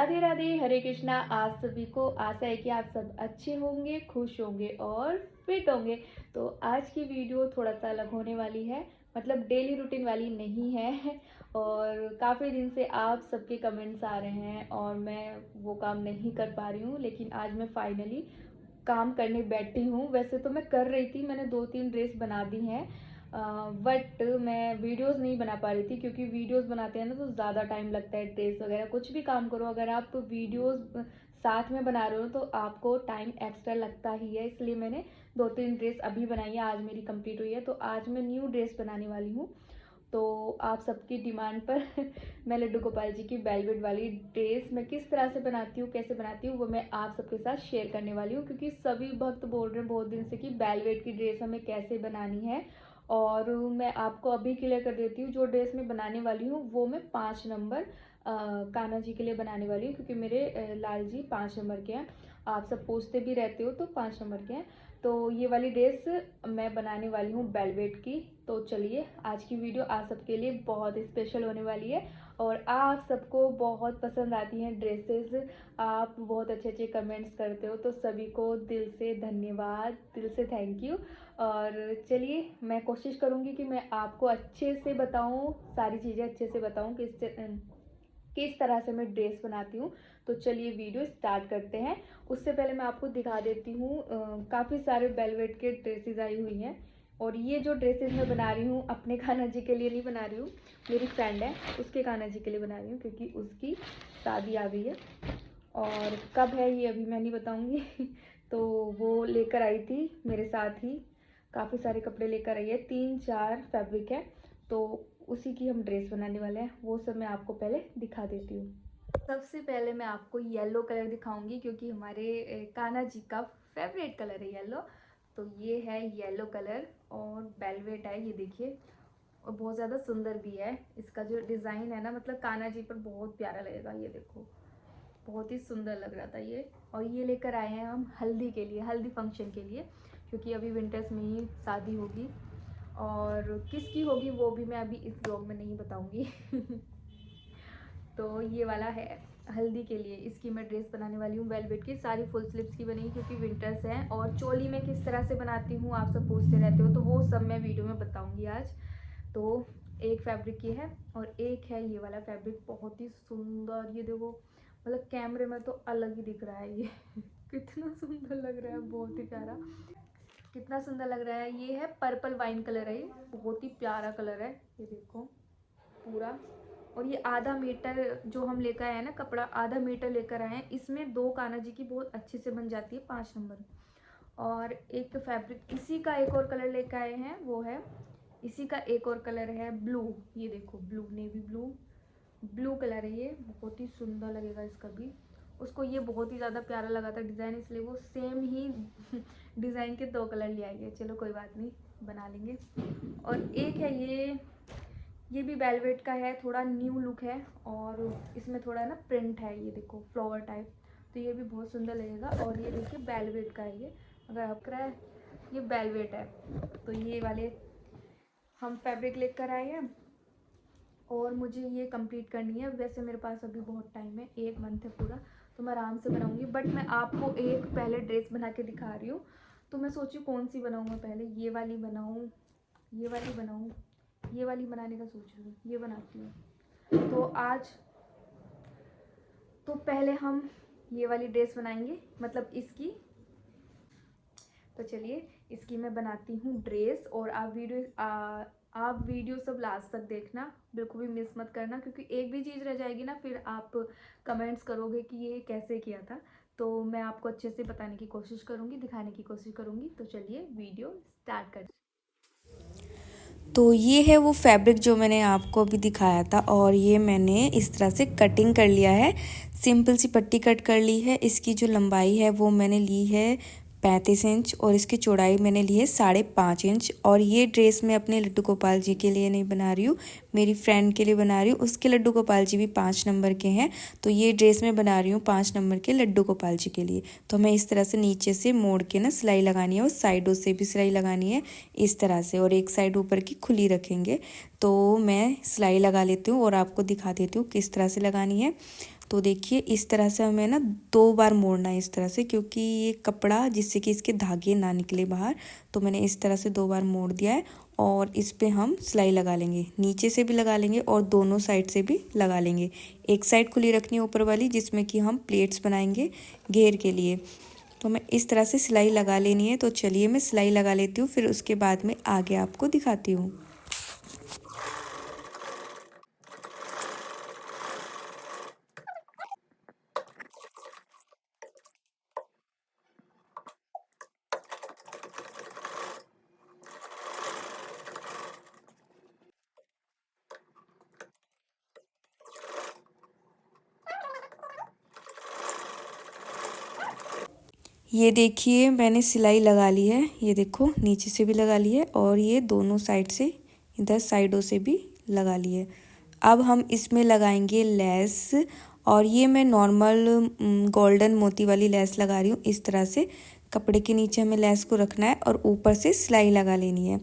राधे राधे, हरे कृष्णा। आज सभी को आशा है कि आप सब अच्छे होंगे, खुश होंगे और फिट होंगे। तो आज की वीडियो थोड़ा सा अलग होने वाली है, मतलब डेली रूटीन वाली नहीं है। और काफ़ी दिन से आप सबके कमेंट्स आ रहे हैं और मैं वो काम नहीं कर पा रही हूँ, लेकिन आज मैं फाइनली काम करने बैठी हूँ। वैसे तो मैं कर रही थी, मैंने 2-3 ड्रेस बना दी हैं, बट मैं वीडियोस नहीं बना पा रही थी क्योंकि वीडियोस बनाते हैं ना तो ज़्यादा टाइम लगता है। ड्रेस वगैरह कुछ भी काम करो, अगर आप वीडियोस साथ में बना रहे हो तो आपको टाइम एक्स्ट्रा लगता ही है। इसलिए मैंने 2-3 ड्रेस अभी बनाई है, आज मेरी कंप्लीट हुई है। तो आज मैं न्यू ड्रेस बनाने वाली हूँ। तो आप सबकी डिमांड पर मैं लड्डू गोपाल जी की वेलवेट वाली ड्रेस मैं किस तरह से बनाती हूँ, कैसे बनाती हूँ, वो मैं आप सबके साथ शेयर करने वाली हूँ। क्योंकि सभी भक्त बोल रहे हैं बहुत दिन से कि वेलवेट की ड्रेस हमें कैसे बनानी है। और मैं आपको अभी क्लियर कर देती हूँ, जो ड्रेस मैं बनाने वाली हूँ वो मैं 5 नंबर कान्हा जी के लिए बनाने वाली हूँ। क्योंकि मेरे लाल जी 5 नंबर के हैं, आप सब पूछते भी रहते हो तो 5 नंबर के हैं। तो ये वाली ड्रेस मैं बनाने वाली हूँ वेलवेट की। तो चलिए, आज की वीडियो आप सबके लिए बहुत स्पेशल होने वाली है और आप सबको बहुत पसंद आती हैं ड्रेसेस। आप बहुत अच्छे अच्छे कमेंट्स करते हो, तो सभी को दिल से धन्यवाद, दिल से थैंक यू। और चलिए, मैं कोशिश करूँगी कि मैं आपको अच्छे से बताऊँ, सारी चीज़ें अच्छे से बताऊँ किस तरह से मैं ड्रेस बनाती हूँ। तो चलिए वीडियो स्टार्ट करते हैं। उससे पहले मैं आपको दिखा देती हूँ, काफ़ी सारे वेलवेट के ड्रेसेस आई हुई हैं। और ये जो ड्रेसेस मैं बना रही हूँ अपने कान्हा जी के लिए नहीं बना रही हूँ, मेरी फ्रेंड है उसके कान्हा जी के लिए बना रही हूँ, क्योंकि उसकी शादी आ गई है। और कब है ये अभी मैं नहीं बताऊँगी तो वो लेकर आई थी मेरे साथ ही, काफ़ी सारे कपड़े लेकर आई है, 3-4 फैब्रिक है। तो उसी की हम ड्रेस बनाने वाले हैं, वो सब मैं आपको पहले दिखा देती हूँ। सबसे पहले मैं आपको येलो कलर दिखाऊंगी, क्योंकि हमारे कान्हा जी का फेवरेट कलर है येलो। तो ये है येलो कलर और वेलवेट है, ये देखिए। और बहुत ज़्यादा सुंदर भी है, इसका जो डिज़ाइन है ना, मतलब कान्हा जी पर बहुत प्यारा लगेगा। ये देखो, बहुत ही सुंदर लग रहा था ये। और ये लेकर आए हैं हम हल्दी के लिए, हल्दी फंक्शन के लिए, क्योंकि अभी विंटर्स में ही शादी होगी। और किसकी होगी वो भी मैं अभी इस ब्लॉग में नहीं बताऊंगी तो ये वाला है हल्दी के लिए, इसकी मैं ड्रेस बनाने वाली हूँ वेलवेट की, सारी फुल स्लीव्स की बनेगी क्योंकि विंटर्स हैं। और चोली में किस तरह से बनाती हूँ आप सब पूछते रहते हो, तो वो सब मैं वीडियो में बताऊँगी आज। तो एक फैब्रिक ये है और एक है ये वाला फैब्रिक, बहुत ही सुंदर। ये देखो, मतलब कैमरे में तो अलग ही दिख रहा है ये कितना सुंदर लग रहा है, बहुत ही प्यारा, कितना सुंदर लग रहा है। ये है पर्पल वाइन कलर है, ये बहुत ही प्यारा कलर है, ये देखो पूरा। और ये आधा मीटर जो हम लेकर आए हैं ना, कपड़ा आधा मीटर लेकर आए हैं, इसमें 2 कान्हा जी की बहुत अच्छे से बन जाती है 5 नंबर। और एक फैब्रिक इसी का एक और कलर लेकर आए हैं, वो है इसी का एक और कलर है ब्लू। ये देखो, blue, navy blue, blue colour है ये, बहुत ही सुंदर लगेगा इसका भी। उसको ये बहुत ही ज़्यादा प्यारा लगा था डिज़ाइन, इसलिए वो सेम ही डिज़ाइन के 2 कलर ले आई है। चलो कोई बात नहीं, बना लेंगे। और एक है ये भी वेलवेट का है, थोड़ा न्यू लुक है और इसमें थोड़ा ना प्रिंट है, ये देखो फ्लावर टाइप, तो ये भी बहुत सुंदर लगेगा। और ये देखिए वेलवेट का है ये, अगर आपका है ये वेलवेट है। तो ये वाले हम फैब्रिक लेकर आए हैं और मुझे ये कंप्लीट करनी है। वैसे मेरे पास अभी बहुत टाइम है, 1 मंथ है पूरा, तो मैं आराम से बनाऊंगी। बट मैं आपको एक पहले ड्रेस बना के दिखा रही हूँ, तो मैं सोची कौन सी बनाऊँ मैं पहले, ये वाली बनाऊँ, ये वाली बनाऊँ, ये वाली बनाने का सोच रही हूँ, ये बनाती हूँ। तो आज तो पहले हम ये वाली ड्रेस बनाएंगे, मतलब इसकी। तो चलिए, इसकी मैं बनाती हूँ ड्रेस। और आप वीडियो सब लास्ट तक देखना, बिल्कुल भी मिस मत करना, क्योंकि एक भी चीज़ रह जाएगी ना फिर आप कमेंट्स करोगे कि ये कैसे किया था। तो मैं आपको अच्छे से बताने की कोशिश करूँगी, दिखाने की कोशिश करूँगी। तो चलिए वीडियो स्टार्ट कर। तो ये है वो फैब्रिक जो मैंने आपको अभी दिखाया था और ये मैंने इस तरह से कटिंग कर लिया है, सिंपल सी पट्टी कट कर ली है। इसकी जो लंबाई है वो मैंने ली है 35 इंच और इसकी चौड़ाई मैंने ली है 5.5 इंच। और ये ड्रेस मैं अपने लड्डू गोपाल जी के लिए नहीं बना रही हूँ, मेरी फ्रेंड के लिए बना रही हूँ। उसके लड्डू गोपाल जी भी 5 नंबर के हैं, तो ये ड्रेस मैं बना रही हूँ 5 नंबर के लड्डू गोपाल जी के लिए। तो हमें इस तरह से नीचे से मोड़ के ना सिलाई लगानी है और साइडों से भी सिलाई लगानी है इस तरह से, और एक साइड ऊपर की खुली रखेंगे। तो मैं सिलाई लगा लेती हूँ और आपको दिखा देती हूँ किस तरह से लगानी है। तो देखिए इस तरह से हमें ना 2 बार मोड़ना है इस तरह से, क्योंकि ये कपड़ा जिससे कि इसके धागे ना निकले बाहर, तो मैंने इस तरह से 2 बार मोड़ दिया है। और इस पे हम सिलाई लगा लेंगे, नीचे से भी लगा लेंगे और दोनों साइड से भी लगा लेंगे। एक साइड खुली रखनी है ऊपर वाली, जिसमें कि हम प्लेट्स बनाएंगे घेर के लिए। तो मैं इस तरह से सिलाई लगा लेनी है। तो चलिए मैं सिलाई लगा लेती हूँ, फिर उसके बाद में आगे आपको दिखाती हूँ। ये देखिए मैंने सिलाई लगा ली है, ये देखो नीचे से भी लगा ली है और ये दोनों साइड से, इधर साइडों से भी लगा ली है। अब हम इसमें लगाएंगे लेस, और ये मैं नॉर्मल गोल्डन मोती वाली लेस लगा रही हूँ। इस तरह से कपड़े के नीचे हमें लेस को रखना है और ऊपर से सिलाई लगा लेनी है।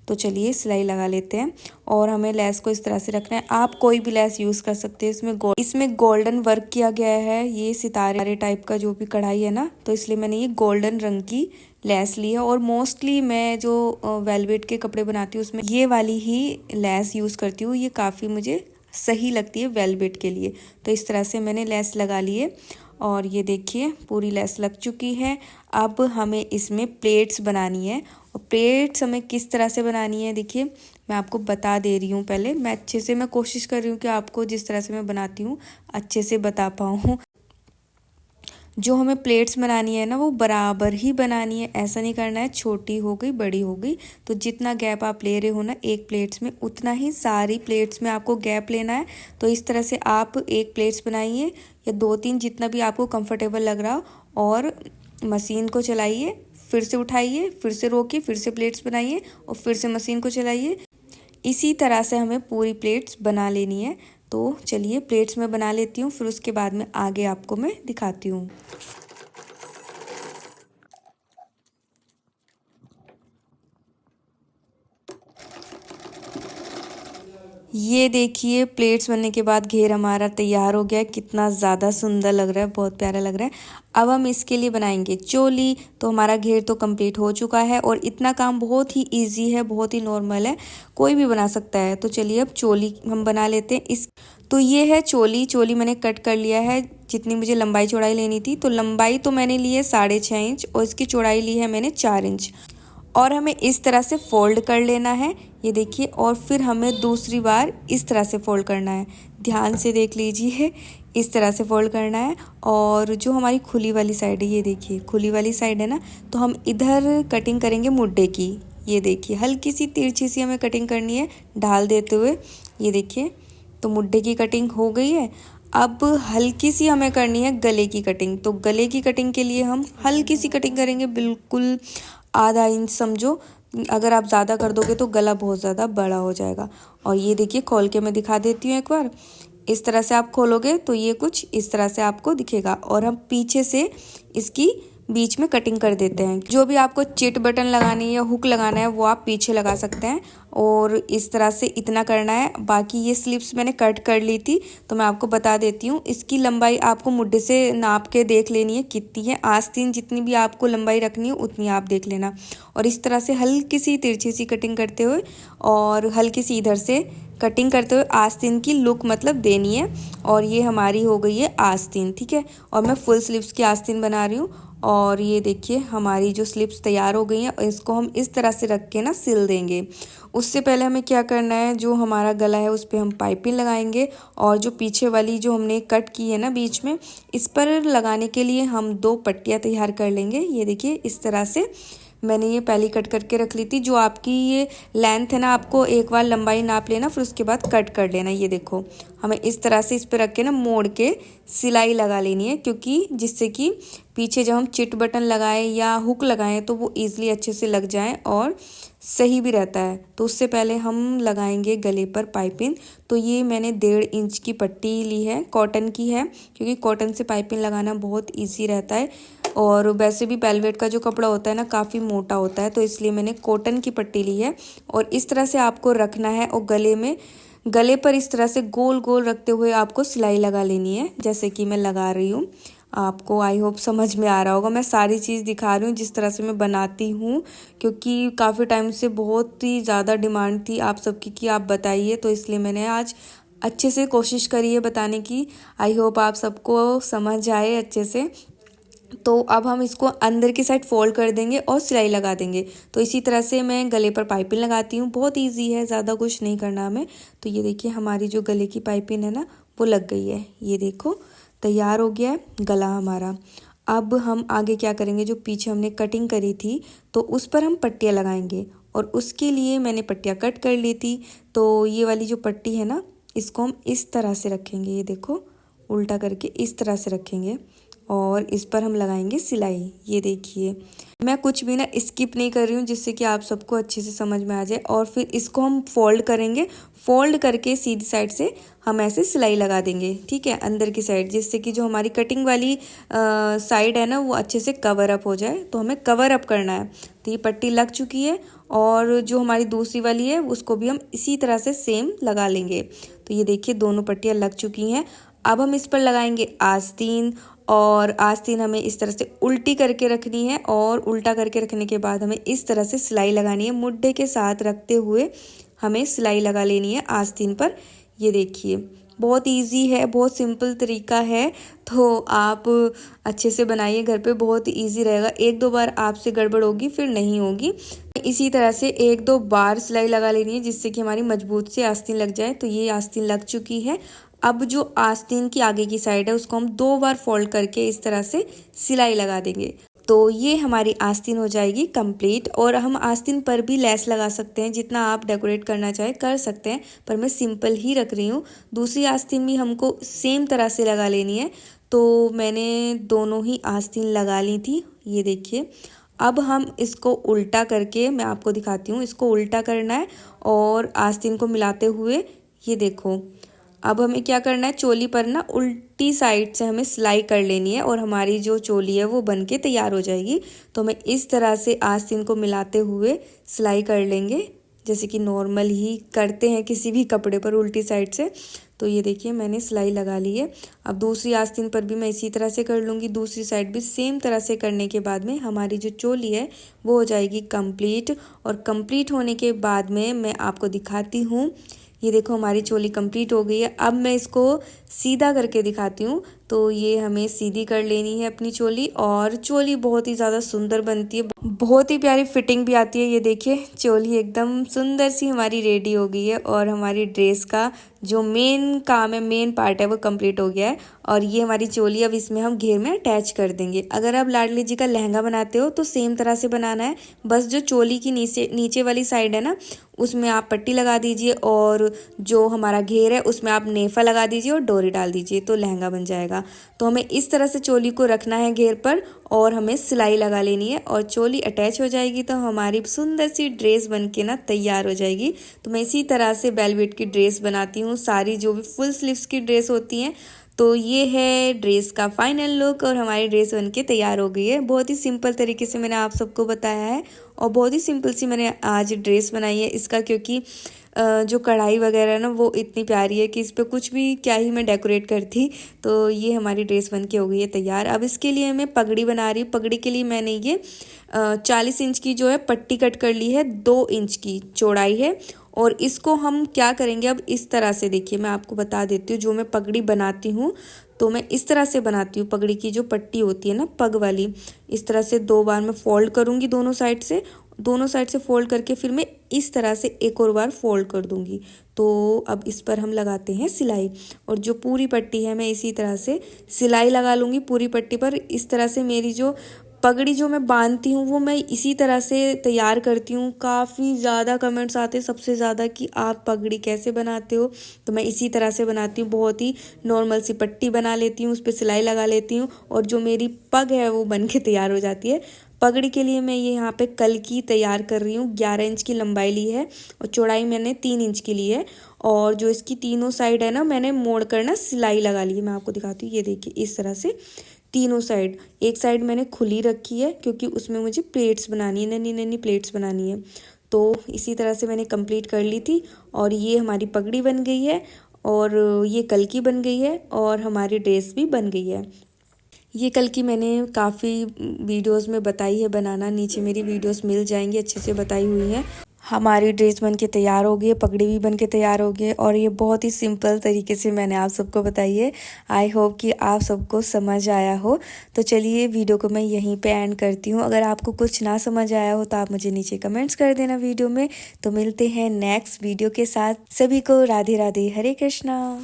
तो चलिए सिलाई लगा लेते हैं। और हमें लेस को इस तरह से रखना है, आप कोई भी लेस यूज़ कर सकते हैं। इसमें गोल्डन वर्क किया गया है, ये सितारे टाइप का जो भी कढ़ाई है ना, तो इसलिए मैंने ये गोल्डन रंग की लेस ली है। और मोस्टली मैं जो वेलवेट के कपड़े बनाती हूँ उसमें ये वाली ही लेस यूज़ करती हूँ, ये काफ़ी मुझे सही लगती है वेलवेट के लिए। तो इस तरह से मैंने लेस लगा ली है और ये देखिए पूरी लेस लग चुकी है। अब हमें इसमें प्लेट्स बनानी है, और प्लेट्स हमें किस तरह से बनानी है देखिए मैं आपको बता दे रही हूँ। पहले मैं कोशिश कर रही हूँ कि आपको जिस तरह से मैं बनाती हूँ अच्छे से बता पाऊँ। जो हमें प्लेट्स बनानी है ना वो बराबर ही बनानी है, ऐसा नहीं करना है छोटी हो गई बड़ी हो गई। तो जितना गैप आप ले रहे हो ना एक प्लेट्स में, उतना ही सारी प्लेट्स में आपको गैप लेना है। तो इस तरह से आप एक प्लेट्स बनाइए या 2-3 जितना भी आपको कंफर्टेबल लग रहा हो, और मशीन को चलाइए, फिर से उठाइए, फिर से रोकिए, फिर से प्लेट्स बनाइए और फिर से मशीन को चलाइए। इसी तरह से हमें पूरी प्लेट्स बना लेनी है। तो चलिए प्लेट्स में बना लेती हूँ, फिर उसके बाद में आगे आपको मैं दिखाती हूँ। ये देखिए प्लेट्स बनने के बाद घेर हमारा तैयार हो गया है, कितना ज़्यादा सुंदर लग रहा है, बहुत प्यारा लग रहा है। अब हम इसके लिए बनाएंगे चोली। तो हमारा घेर तो कंप्लीट हो चुका है और इतना काम बहुत ही इजी है, बहुत ही नॉर्मल है, कोई भी बना सकता है। तो चलिए अब चोली हम बना लेते हैं। तो ये है चोली मैंने कट कर लिया है जितनी मुझे लंबाई चौड़ाई लेनी थी। तो लंबाई तो मैंने ली है 6.5 इंच और इसकी चौड़ाई ली है मैंने 4 इंच। और हमें इस तरह से फोल्ड कर लेना है, ये देखिए। और फिर हमें दूसरी बार इस तरह से फोल्ड करना है, ध्यान से देख लीजिए, इस तरह से फोल्ड करना है। और जो हमारी खुली वाली साइड है, ये देखिए खुली वाली साइड है ना, तो हम इधर कटिंग करेंगे मुड्ढे की। ये देखिए हल्की सी तिरछी सी हमें कटिंग करनी है ढाल देते हुए, ये देखिए। तो मुड्ढे की कटिंग हो गई है। अब हल्की सी हमें करनी है गले की कटिंग। तो गले की कटिंग के लिए हम हल्की सी कटिंग करेंगे, बिल्कुल आधा इंच समझो। अगर आप ज़्यादा कर दोगे तो गला बहुत ज़्यादा बड़ा हो जाएगा। और ये देखिए खोल के मैं दिखा देती हूँ एक बार। इस तरह से आप खोलोगे तो ये कुछ इस तरह से आपको दिखेगा। और हम पीछे से इसकी बीच में कटिंग कर देते हैं। जो भी आपको चिट बटन लगानी है या हुक लगाना है वो आप पीछे लगा सकते हैं। और इस तरह से इतना करना है। बाकी ये स्लिप्स मैंने कट कर ली थी, तो मैं आपको बता देती हूँ। इसकी लंबाई आपको मुड्ढे से नाप के देख लेनी है कितनी है, आस्तीन जितनी भी आपको लंबाई रखनी है उतनी आप देख लेना। और इस तरह से हल्की सी तिरछी सी कटिंग करते हुए और हल्की सी इधर से कटिंग करते हुए आस्तीन की लुक मतलब देनी है। और ये हमारी हो गई है आस्तीन, ठीक है। और मैं फुल स्लीव्स की आस्तीन बना रही हूँ। और ये देखिए हमारी जो स्लिप्स तैयार हो गई हैं, इसको हम इस तरह से रख के ना सिल देंगे। उससे पहले हमें क्या करना है, जो हमारा गला है उस पर हम पाइपिंग लगाएंगे। और जो पीछे वाली जो हमने कट की है ना बीच में, इस पर लगाने के लिए हम 2 पट्टियाँ तैयार कर लेंगे। ये देखिए इस तरह से मैंने ये पहली कट करके रख ली थी। जो आपकी ये लेंथ है ना, आपको एक बार लंबाई नाप लेना, फिर उसके बाद कट कर लेना। ये देखो हमें इस तरह से इस पर रख के ना मोड़ के सिलाई लगा लेनी है, क्योंकि जिससे कि पीछे जब हम चिट बटन लगाएं या हुक लगाएं तो वो ईजिली अच्छे से लग जाएं और सही भी रहता है। तो उससे पहले हम लगाएंगे गले पर पाइपिंग। तो ये मैंने 1.5 इंच की पट्टी ली है, कॉटन की है, क्योंकि कॉटन से पाइपिंग लगाना बहुत ईजी रहता है। और वैसे भी वेलवेट का जो कपड़ा होता है ना काफ़ी मोटा होता है, तो इसलिए मैंने कॉटन की पट्टी ली है। और इस तरह से आपको रखना है और गले में गले पर इस तरह से गोल गोल रखते हुए आपको सिलाई लगा लेनी है, जैसे कि मैं लगा रही हूँ। आपको आई होप समझ में आ रहा होगा। मैं सारी चीज़ दिखा रही हूँ जिस तरह से मैं बनाती हूँ, क्योंकि काफ़ी टाइम से बहुत ही ज़्यादा डिमांड थी आप सबकी कि आप बताइए, तो इसलिए मैंने आज अच्छे से कोशिश करी है बताने की। आई होप आप सबको समझ आए अच्छे से। तो अब हम इसको अंदर की साइड फोल्ड कर देंगे और सिलाई लगा देंगे। तो इसी तरह से मैं गले पर पाइपिंग लगाती हूँ। बहुत इजी है, ज़्यादा कुछ नहीं करना हमें। तो ये देखिए हमारी जो गले की पाइपिंग है ना वो लग गई है। ये देखो तैयार हो गया है गला हमारा। अब हम आगे क्या करेंगे, जो पीछे हमने कटिंग करी थी तो उस पर हम पट्टियाँ लगाएंगे, और उसके लिए मैंने पट्टियाँ कट कर ली थी। तो ये वाली जो पट्टी है ना, इसको हम इस तरह से रखेंगे। ये देखो उल्टा करके इस तरह से रखेंगे और इस पर हम लगाएंगे सिलाई। ये देखिए मैं कुछ भी ना स्किप नहीं कर रही हूँ, जिससे कि आप सबको अच्छे से समझ में आ जाए। और फिर इसको हम फोल्ड करेंगे, फोल्ड करके सीधी साइड से हम ऐसे सिलाई लगा देंगे, ठीक है, अंदर की साइड, जिससे कि जो हमारी कटिंग वाली साइड है ना वो अच्छे से कवर अप हो जाए। तो हमें कवर अप करना है। तो ये पट्टी लग चुकी है, और जो हमारी दूसरी वाली है उसको भी हम इसी तरह से सेम लगा लेंगे। तो ये देखिए दोनों पट्टियाँ लग चुकी हैं। अब हम इस पर लगाएंगे आस्तीन, और आस्तीन हमें इस तरह से उल्टी करके रखनी है, और उल्टा करके रखने के बाद हमें इस तरह से सिलाई लगानी है। मुड्ढे के साथ रखते हुए हमें सिलाई लगा लेनी है आस्तीन पर। ये देखिए बहुत इजी है, बहुत सिंपल तरीका है। तो आप अच्छे से बनाइए घर पे, बहुत इजी रहेगा। एक दो बार आपसे गड़बड़ होगी फिर नहीं होगी। इसी तरह से एक दो बार सिलाई लगा लेनी है, जिससे कि हमारी मजबूत से आस्तीन लग जाए। तो ये आस्तीन लग चुकी है। अब जो आस्तीन की आगे की साइड है उसको हम 2 बार फोल्ड करके इस तरह से सिलाई लगा देंगे। तो ये हमारी आस्तीन हो जाएगी कंप्लीट। और हम आस्तीन पर भी लेस लगा सकते हैं, जितना आप डेकोरेट करना चाहे कर सकते हैं, पर मैं सिंपल ही रख रही हूँ। दूसरी आस्तीन भी हमको सेम तरह से लगा लेनी है। तो मैंने दोनों ही आस्तीन लगा ली थी। ये देखिए अब हम इसको उल्टा करके मैं आपको दिखाती हूँ। इसको उल्टा करना है और आस्तीन को मिलाते हुए, ये देखो अब हमें क्या करना है, चोली पर ना उल्टी साइड से हमें सिलाई कर लेनी है, और हमारी जो चोली है वो बनके तैयार हो जाएगी। तो हमें इस तरह से आस्तीन को मिलाते हुए सिलाई कर लेंगे, जैसे कि नॉर्मल ही करते हैं किसी भी कपड़े पर उल्टी साइड से। तो ये देखिए मैंने सिलाई लगा ली है। अब दूसरी आस्तीन पर भी मैं इसी तरह से कर लूँगी, दूसरी साइड भी सेम तरह से करने के बाद में हमारी जो चोली है वो हो जाएगी कंप्लीट। और कंप्लीट होने के बाद में मैं आपको दिखाती हूँ। ये देखो हमारी चोली कंप्लीट हो गई है। अब मैं इसको सीधा करके दिखाती हूँ। तो ये हमें सीधी कर लेनी है अपनी चोली, और चोली बहुत ही ज़्यादा सुंदर बनती है, बहुत ही प्यारी फिटिंग भी आती है। ये देखिए चोली एकदम सुंदर सी हमारी रेडी हो गई है, और हमारी ड्रेस का जो मेन काम है, मेन पार्ट है, वो कंप्लीट हो गया है। और ये हमारी चोली अब इसमें हम घेर में अटैच कर देंगे। अगर आप लाडली जी का लहंगा बनाते हो तो सेम तरह से बनाना है। बस जो चोली की नीचे वाली साइड है ना, उसमें आप पट्टी लगा दीजिए, और जो हमारा घेर है उसमें आप नेफा लगा दीजिए और डोरी डाल दीजिए, तो लहंगा बन जाएगा। तो हमें इस तरह से चोली को रखना है घेर पर, और हमें सिलाई लगा लेनी है, और चोली अटैच हो जाएगी तो हमारी सुंदर सी ड्रेस बनके ना तैयार हो जाएगी। तो मैं इसी तरह से वेलवेट की ड्रेस बनाती हूँ, सारी जो भी फुल स्लीव्स की ड्रेस होती हैं। तो ये है ड्रेस का फाइनल लुक, और हमारी ड्रेस बनके तैयार हो गई है। बहुत ही सिंपल तरीके से मैंने आप सबको बताया है, और बहुत ही सिंपल सी मैंने आज ड्रेस बनाई है इसका, क्योंकि जो कढ़ाई वगैरह है ना वो इतनी प्यारी है कि इस पर कुछ भी क्या ही मैं डेकोरेट करती। तो ये हमारी ड्रेस बनके हो गई है तैयार। अब इसके लिए मैं पगड़ी बना रही हूँ। पगड़ी के लिए मैंने ये 40 इंच की जो है पट्टी कट कर ली है, 2 इंच की चौड़ाई है। और इसको हम क्या करेंगे, अब इस तरह से देखिए मैं आपको बता देती हूँ। जो मैं पगड़ी बनाती हूँ तो मैं इस तरह से बनाती हूँ। पगड़ी की जो पट्टी होती है ना पग वाली, इस तरह से 2 बार मैं फोल्ड करूँगी दोनों साइड से फोल्ड करके फिर मैं इस तरह से एक और बार फोल्ड कर दूँगी। तो अब इस पर हम लगाते हैं सिलाई, और जो पूरी पट्टी है मैं इसी तरह से सिलाई लगा लूँगी पूरी पट्टी पर। इस तरह से मेरी जो पगड़ी जो मैं बांधती हूँ वो मैं इसी तरह से तैयार करती हूँ। काफ़ी ज़्यादा कमेंट्स आते हैं सबसे ज़्यादा कि आप पगड़ी कैसे बनाते हो, तो मैं इसी तरह से बनाती हूँ। बहुत ही नॉर्मल सी पट्टी बना लेती हूँ, उस पर सिलाई लगा लेती हूँ, और जो मेरी पग है वो बन के तैयार हो जाती है। पगड़ी के लिए मैं ये यहाँ पे कल की तैयार कर रही हूँ। 11 इंच की लंबाई ली है, और चौड़ाई मैंने 3 इंच की ली है। और जो इसकी तीनों साइड है ना, मैंने मोड़ कर ना सिलाई लगा ली है। मैं आपको दिखाती हूँ, ये देखिए इस तरह से तीनों साइड। एक साइड मैंने खुली रखी है क्योंकि उसमें मुझे प्लेट्स बनानी है, नन्ही नन्ही प्लेट्स बनानी है। तो इसी तरह से मैंने कंप्लीट कर ली थी। और ये हमारी पगड़ी बन गई है और ये कल की बन गई है और हमारी ड्रेस भी बन गई है। ये कल की मैंने काफ़ी वीडियोस में बताई है बनाना, नीचे मेरी वीडियोस मिल जाएंगी, अच्छे से बताई हुई है। हमारी ड्रेस बन के तैयार हो गई है, पगड़ी भी बन के तैयार हो गई है और ये बहुत ही सिंपल तरीके से मैंने आप सबको बताई है। आई होप कि आप सबको समझ आया हो। तो चलिए वीडियो को मैं यहीं पे एंड करती हूँ। अगर आपको कुछ ना समझ आया हो तो आप मुझे नीचे कमेंट्स कर देना वीडियो में। तो मिलते हैं नेक्स्ट वीडियो के साथ। सभी को राधे राधे, हरे कृष्णा।